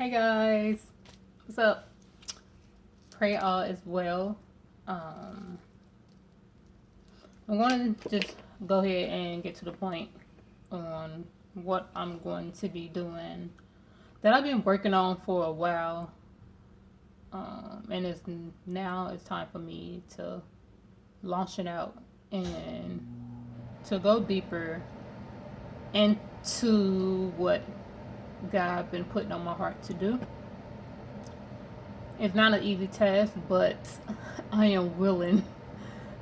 Hey guys, what's up? Pray all is well. Um, I'm going to just go ahead and get to the point on what I'm going to be doing that I've been working on for a while, and it's time for me to launch it out and to go deeper into what God been putting on my heart to do. It's not an easy task, but I am willing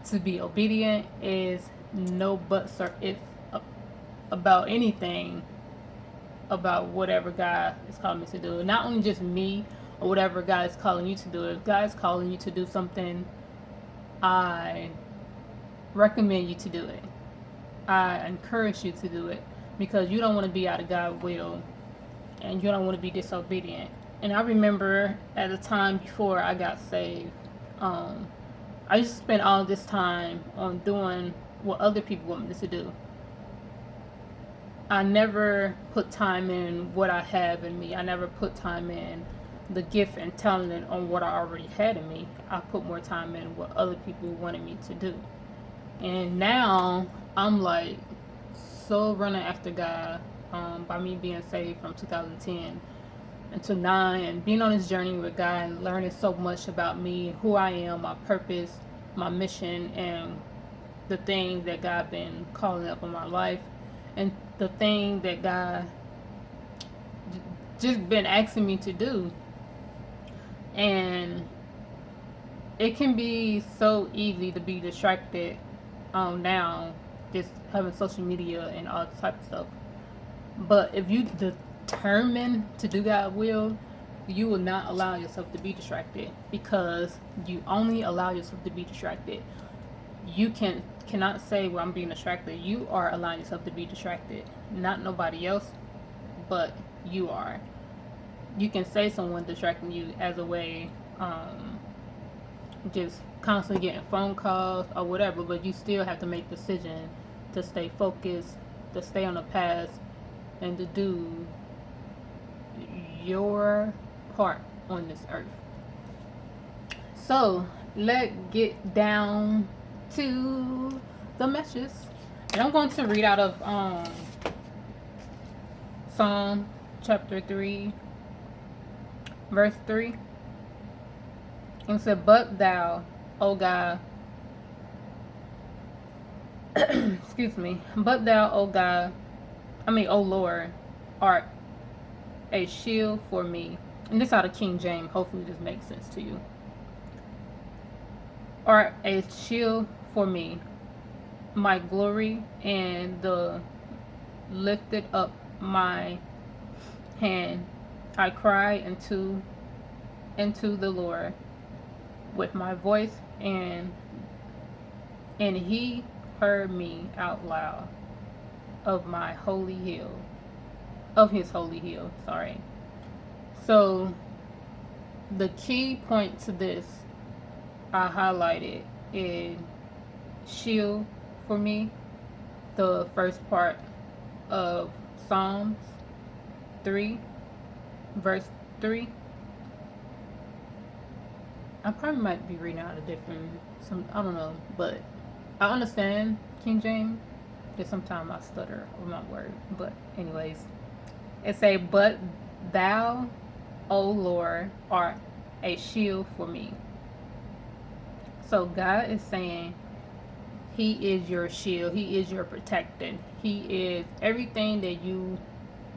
to be obedient. Is no buts or if about anything about whatever God is calling me to do. Not only just me or whatever God is calling you to do. If God is calling you to do something, I recommend you to do it. I encourage you to do it because you don't want to be out of God's will and you don't want to be disobedient. And I remember at the time before I got saved, um, I used to spend all this time on doing what other people want me to do. I never put time in what I have in me. I never put time in the gift and talent on what I already had in me. I put more time in what other people wanted me to do. And now I'm like so running after God, by me being saved from 2010 until now and being on this journey with God and learning so much about me, who I am, my purpose, my mission, and the thing that God been calling up in my life, and the thing that God just been asking me to do. And it can be so easy to be distracted now, just having social media and all this type of stuff. But if you determine to do God's will, you will not allow yourself to be distracted because you only allow yourself to be distracted. You cannot say, well, I'm being distracted. You are allowing yourself to be distracted, not nobody else, but you are. You can say someone distracting you as a way, just constantly getting phone calls or whatever, but you still have to make decision to stay focused, to stay on the path, and to do your part on this earth. So let's get down to the message. And I'm going to read out of Psalm chapter 3, verse 3. And it said, but thou, O God, excuse me, but thou, O Lord, art a shield for me. And this out of King James. Hopefully this makes sense to you. Art a shield for me, my glory, and the lifted up my hand. I cry into the Lord with my voice, and he heard me out loud of my holy hill, of his holy hill. Sorry. So the key point to this I highlighted is shield for me, the first part of Psalms 3, verse 3. I probably might be reading out a different, I don't know, but I understand King James. Just sometimes I stutter with my word. But anyways, it say, but thou, O Lord, art a shield for me. So God is saying he is your shield. He is your protector. He is everything that you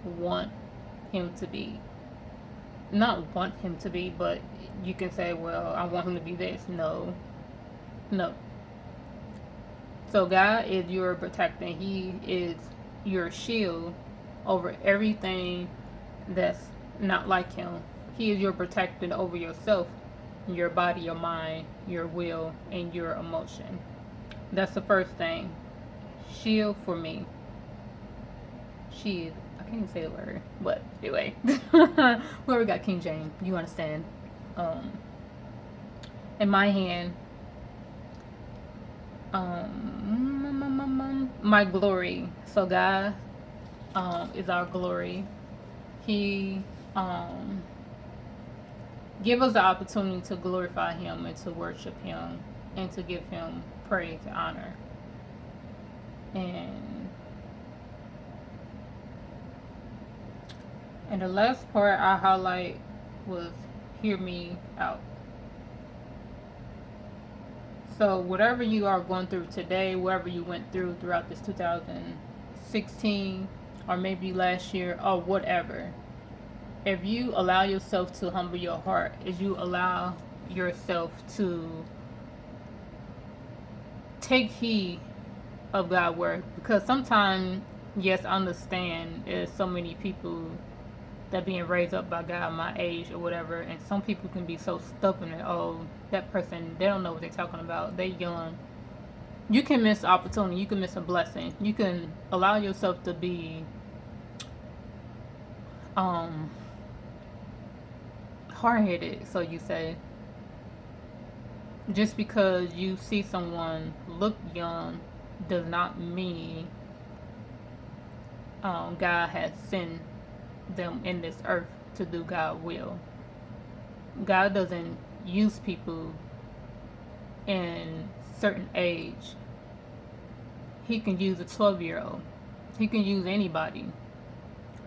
want him to be. Not want him to be, but you can say, well, I want him to be this. No. No. So God is your protector. He is your shield over everything that's not like him. He is your protector over yourself, your body, your mind, your will, and your emotion. That's the first thing. Shield for me. Shield. I can't even say the word. But anyway. Whoever got King James, you understand. In my hand, my glory. So God is our glory. He um, give us the opportunity to glorify Him and to worship Him and to give Him praise and honor. And the last part I highlight was hear me out. So whatever you are going through today, whatever you went through throughout this 2016 or maybe last year or whatever, if you allow yourself to humble your heart, if you allow yourself to take heed of God's word, because sometimes, yes, I understand there's so many people that being raised up by God my age or whatever, and some people can be so stubborn and that person, they don't know what they're talking about, they young. You can miss opportunity, you can miss a blessing, you can allow yourself to be hard-headed, so you say, just because you see someone look young does not mean God has sent them in this earth to do God's will. God doesn't use people in certain age. He can use a 12-year-old. He can use anybody.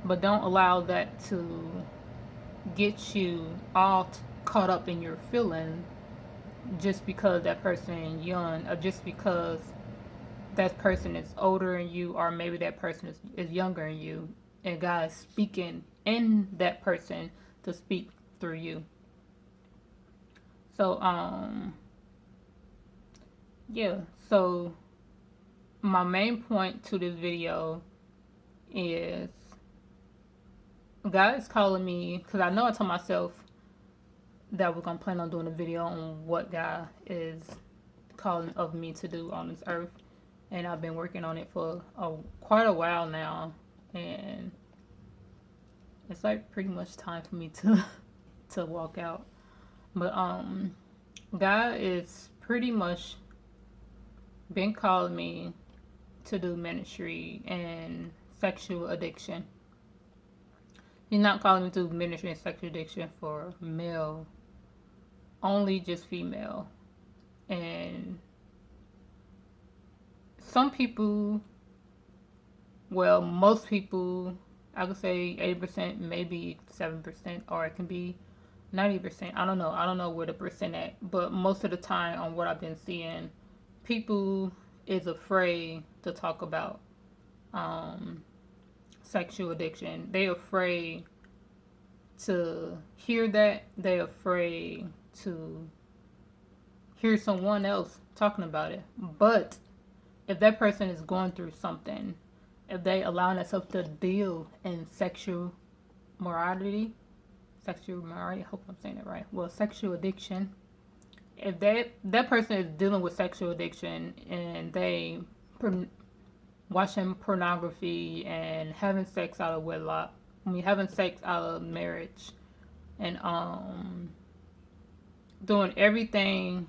But don't allow that to get you all caught up in your feelings just because that person is young, or just because that person is older than you, or maybe that person is younger than you, and God is speaking in that person to speak through you. So yeah, so my main point to this video is God is calling me, because I know I told myself that we're going to plan on doing a video on what God is calling of me to do on this earth. And I've been working on it for quite a while now. And it's like pretty much time for me to walk out. But God is pretty much been calling me to do ministry and sexual addiction. He's not calling me to do ministry and sexual addiction for male, only just female. And some people, well, most people, I could say 80%, maybe 7%, or it can be 90%. I don't know where the percent at, but most of the time on what I've been seeing, people is afraid to talk about sexual addiction. They're afraid to hear that. They're afraid to hear someone else talking about it. But if that person is going through something, if they allow themselves to deal in sexual morality, I hope I'm saying it right. Well, sexual addiction. If that person is dealing with sexual addiction and they watching pornography and having sex out of wedlock, having sex out of marriage, and doing everything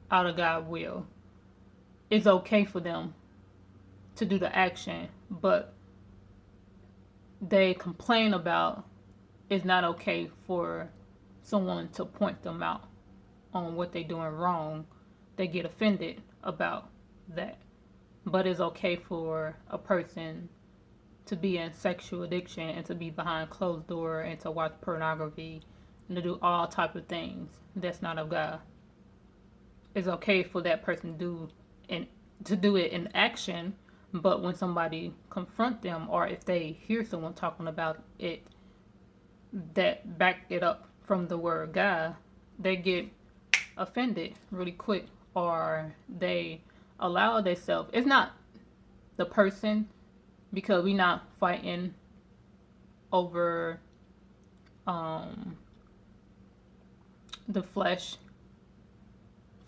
out of God's will, it's okay for them to do the action, but they complain about it's not okay for someone to point them out on what they're doing wrong. They get offended about that. But it's okay for a person to be in sexual addiction and to be behind closed door and to watch pornography and to do all type of things that's not of God. It's okay for that person to do it in action, but when somebody confront them, or if they hear someone talking about it that back it up from the word of God, they get offended really quick, or they allow themselves. It's not the person, because we're not fighting over the flesh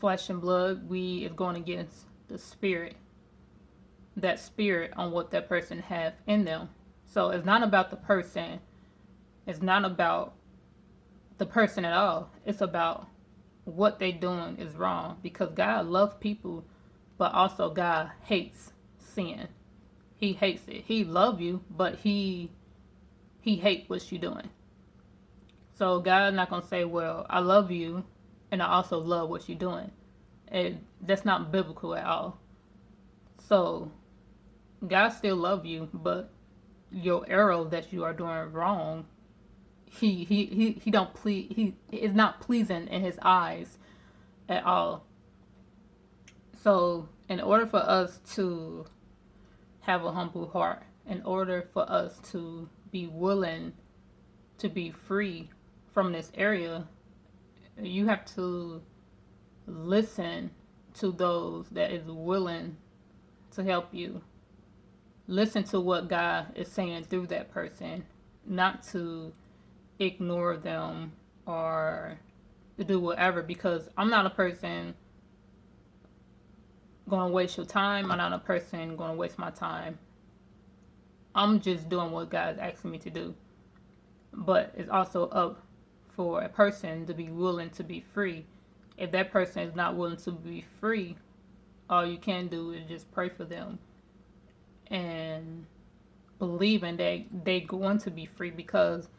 and blood. We is going against the spirit, that spirit on what that person have in them. So it's not about the person. It's not about the person at all. It's about what they doing is wrong, because God loves people, but also God hates sin. He hates it. He love you, but he he hate what you doing. So God's not gonna say, well, I love you and I also love what you're doing. That's not biblical at all. So God still love you, but your arrow that you are doing wrong, he don't please, he is not pleasing in his eyes at all. So in order for us to have a humble heart, in order for us to be willing to be free from this area, you have to listen to those that is willing to help you. Listen to what God is saying through that person, not to ignore them or to do whatever, because I'm not a person going to waste your time. I'm not a person going to waste my time. I'm just doing what God's asking me to do. But it's also up for a person to be willing to be free. If that person is not willing to be free, all you can do is just pray for them and believing that they going to be free, because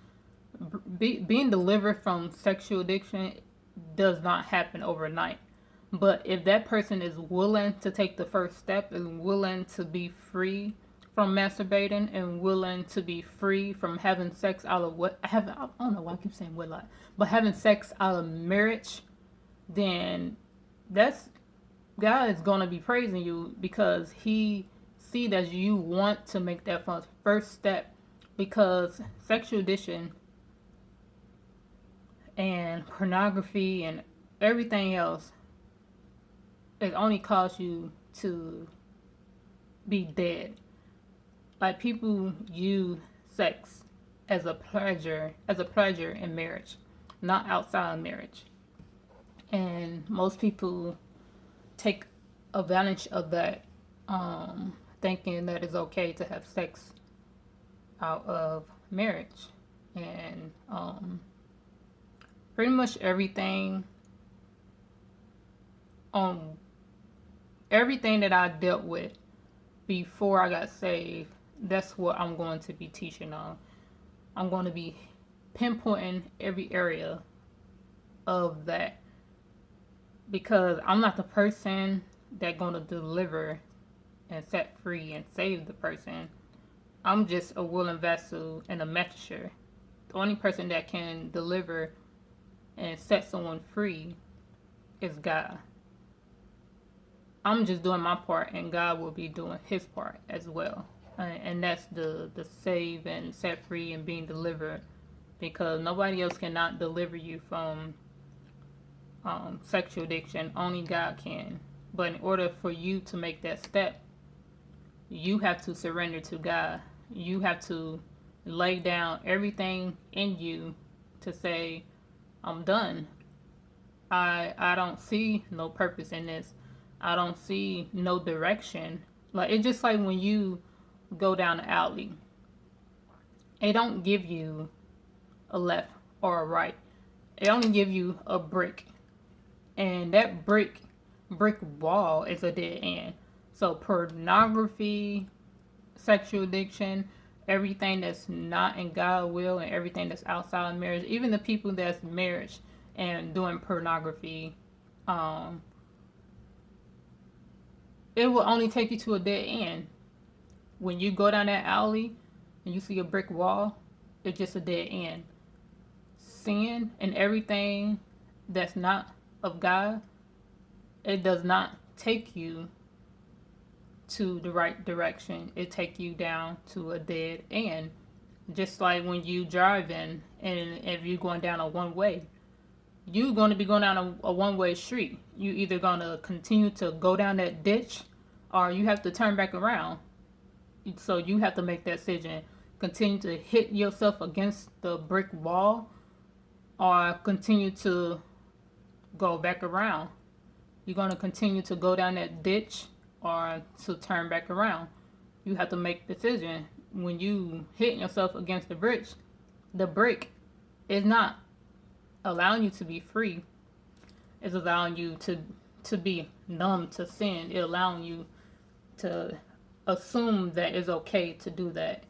being delivered from sexual addiction does not happen overnight. But if that person is willing to take the first step and willing to be free from masturbating and willing to be free from having sex out of I don't know why I keep saying wedlock, but having sex out of marriage, then that's God is gonna be praising you, because He see that you want to make that first step. Because sexual addiction and pornography and everything else, it only cause you to be dead. Like, people use sex as a pleasure in marriage, not outside of marriage. And most people take advantage of that, thinking that it's okay to have sex out of marriage. And pretty much everything that I dealt with before I got saved, that's what I'm going to be teaching on. I'm going to be pinpointing every area of that, because I'm not the person that's going to deliver and set free and save the person. I'm just a willing vessel and a messenger. The only person that can deliver and set someone free is God. I'm just doing my part, and God will be doing His part as well. And that's the save and set free and being delivered, because nobody else cannot deliver you from sexual addiction. Only God can. But in order for you to make that step, you have to surrender to God. You have to lay down everything in you to say, I'm done. I don't see no purpose in this. I don't see no direction. Like, it's just like when you go down the alley. It don't give you a left or a right. It only give you a brick. And that brick wall is a dead end. So pornography, sexual addiction, everything that's not in God's will, and everything that's outside of marriage, even the people that's marriage and doing pornography, it will only take you to a dead end. When you go down that alley and you see a brick wall, it's just a dead end. Sin and everything that's not of God, it does not take you to the right direction. It take you down to a dead end. Just like when you driving, and if you're going down a one way, you're going to be going down a one-way street. You either going to continue to go down that ditch, or you have to turn back around. So you have to make that decision. Continue to hit yourself against the brick wall, or continue to go back around. You're going to continue to go down that ditch or to turn back around. You have to make a decision. When you hit yourself against the brick is not allowing you to be free. It's allowing you to be numb to sin. It's allowing you to assume that it's okay to do that.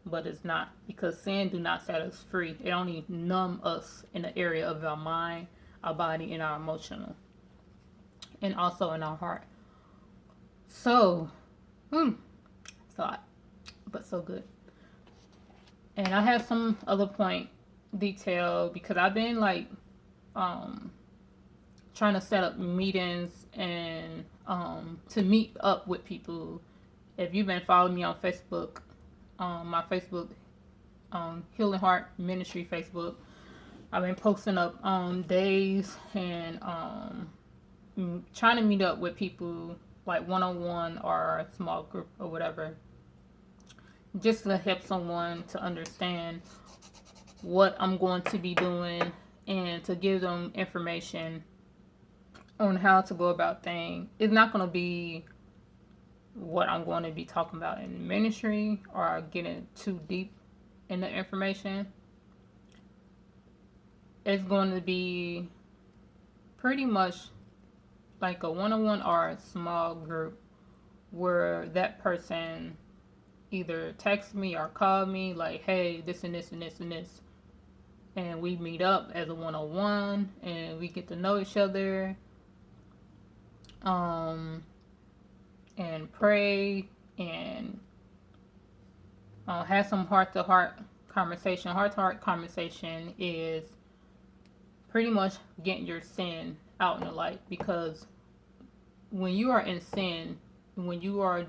but it's not, because sin do not set us free. It only numb us in the area of our mind, our body, and our emotional, and also in our heart. So, it's a lot, but so good. And I have some other point detail because I've been like um trying to set up meetings and to meet up with people. If you've been following me on Facebook, my Facebook Healing Heart Ministry Facebook, I've been posting up on days and trying to meet up with people like one on one or a small group or whatever, just to help someone to understand what I'm going to be doing and to give them information on how to go about things. It's not going to be what I'm going to be talking about in ministry or getting too deep in the information. It's going to be pretty much like a one-on-one or a small group where that person either text me or call me like, hey, this and this and this and this. And we meet up as a one-on-one and we get to know each other. And pray and have some heart-to-heart conversation. Heart-to-heart conversation is pretty much getting your sin out in the light, because when you are in sin, when you are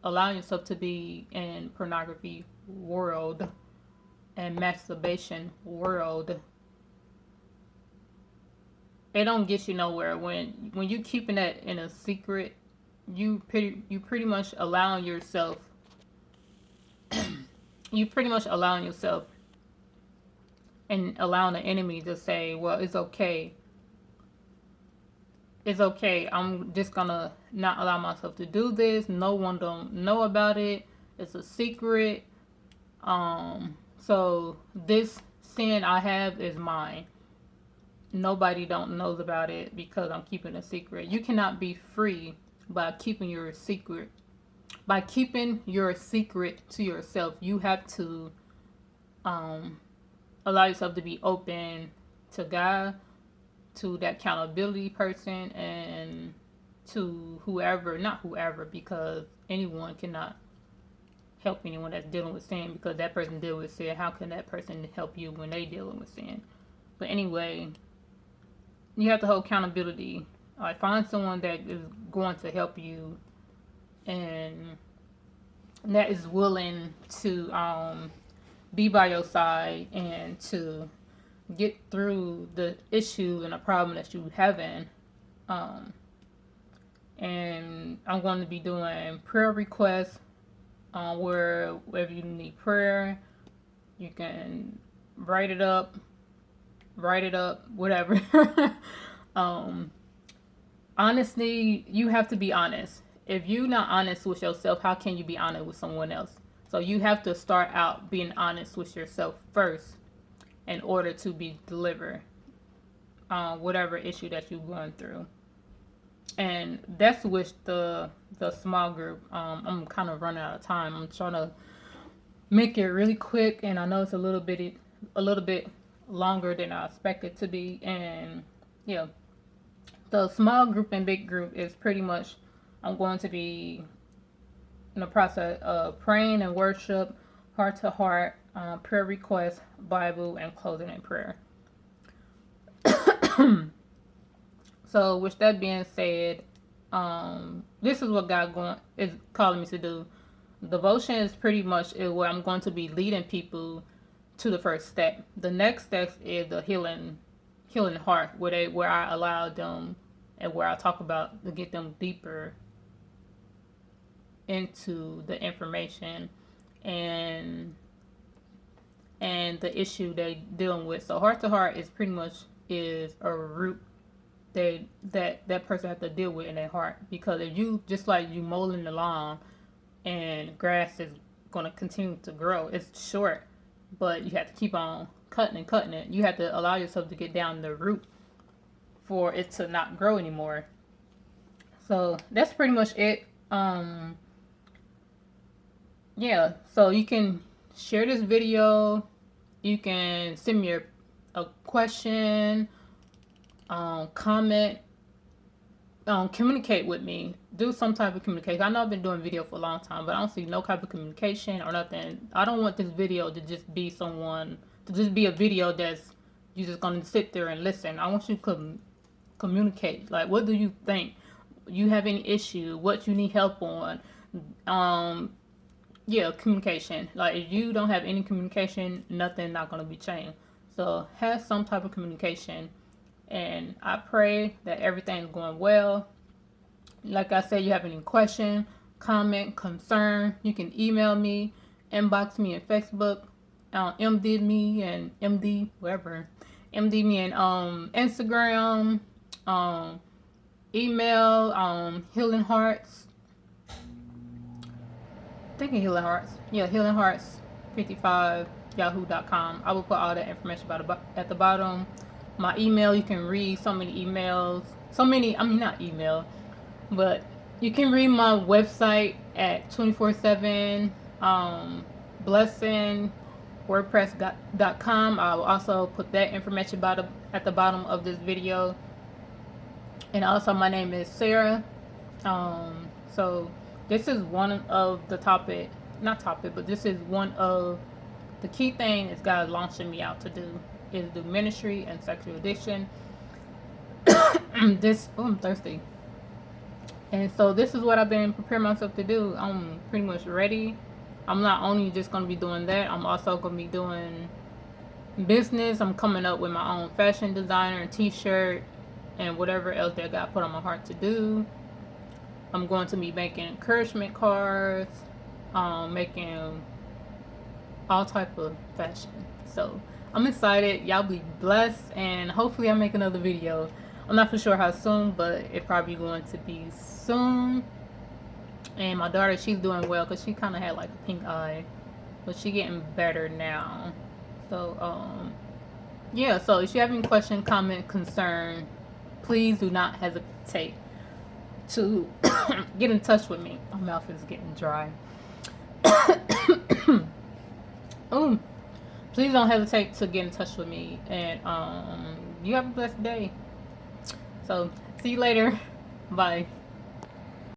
allowing yourself to be in pornography world and masturbation world, it don't get you nowhere. When you keeping that in a secret, you pretty much allowing yourself and allowing the enemy to say, well, it's okay, I'm just gonna not allow myself to do this, no one don't know about it, it's a secret, so this sin I have is mine, nobody don't knows about it because I'm keeping a secret. You cannot be free by keeping your secret. By keeping your secret to yourself, you have to allow yourself to be open to God, to that accountability person, and to whoever, not whoever, because anyone cannot help anyone that's dealing with sin, because that person deal with sin. How can that person help you when they dealing with sin? But anyway, you have to hold accountability. Like, find someone that is going to help you and that is willing to be by your side and to get through the issue and the problem that you having. And I'm going to be doing prayer requests where if you need prayer, you can write it up, whatever. Honestly, you have to be honest. If you're not honest with yourself, how can you be honest with someone else? So you have to start out being honest with yourself first in order to be delivered whatever issue that you're going through. And that's with the small group. I'm kind of running out of time. I'm trying to make it really quick, and I know it's a little bit longer than I expect it to be. And yeah, the small group and big group is pretty much, I'm going to be in the process of praying and worship, heart to heart, prayer requests, Bible, and closing in prayer. So with that being said, this is what God is calling me to do. Devotion is pretty much where I'm going to be leading people to the first step. The next step is the healing heart, where I allow them and where I talk about to get them deeper into the information and the issue they're dealing with. So heart to heart is pretty much is a root that person has to deal with in their heart. Because if you, just like you mowing the lawn and grass is going to continue to grow, it's short, but you have to keep on cutting it. You have to allow yourself to get down the root for it to not grow anymore. So that's pretty much it. Yeah, so you can share this video. You can send me a question, comment, communicate with me. Do some type of communication. I know I've been doing video for a long time, but I don't see no type of communication or nothing. I don't want this video to just be a video that's you just gonna sit there and listen. I want you to communicate. Like, what do you think? You have any issue? What you need help on? Yeah, communication. Like, if you don't have any communication, nothing not gonna be changed. So have some type of communication, and I pray that everything's going well. Like I said, you have any question, comment, concern, you can email me, inbox me in Facebook, MD me and MD wherever, MD me in Instagram, email, Healing Hearts. Thinking Healing Hearts. Yeah, Healing Hearts 55 yahoo.com. I will put all that information at the bottom. My email, you can read so many emails. Not email, but you can read my website at 24/7 blessing wordpress.com. I will also put that information at the bottom of this video. And also, my name is Sarah. So this is one of the but this is one of the key things God is launching me out to do, is do ministry and sexual addiction. I'm thirsty. And so this is what I've been preparing myself to do. I'm pretty much ready. I'm not only just going to be doing that, I'm also going to be doing business. I'm coming up with my own fashion designer and t-shirt and whatever else that God put on my heart to do. I'm going to be making encouragement cards, making all type of fashion. So I'm excited. Y'all be blessed, and hopefully I make another video. I'm not for sure how soon, but it probably going to be soon. And my daughter, she's doing well because she kind of had like a pink eye, but she getting better now. So yeah. So if you have any question, comment, concern, please do not hesitate to get in touch with me. My mouth is getting dry. Please don't hesitate to get in touch with me, and you have a blessed day. So see you later. Bye.